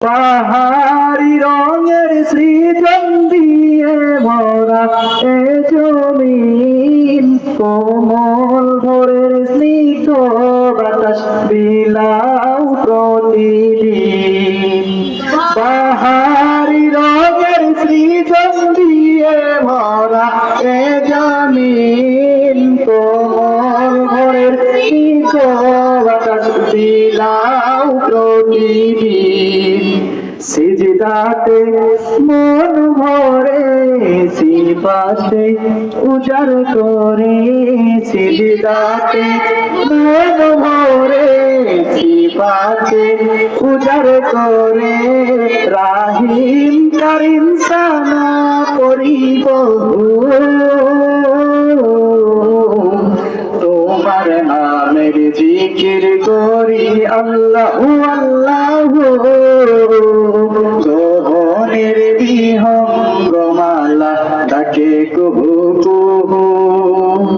পাহাড়ি রঙের সৃজন দিয়ে ভরা এ জমিন, কোমল ভোরের স্নিগ্ধ বাতাস বিলাও প্রতিদিন। পাহাড়ি রঙের সৃজন দিয়ে ভরা এ জমিন, কোমল ভোরের স্নিগ্ধ বাতাস বিলাও প্রতিদিন। সিজদাতে মন ভরে সিপাশে উজার করে, সিজদাতে মন ভরে সিপাশে উজার করে, রাহিম কারিম সানা করিব তোমার নামের জিকির করি আল্লাহু আল্লাহু। গহনের বিহঙ্গমালা ডাকে কুহু কুহু,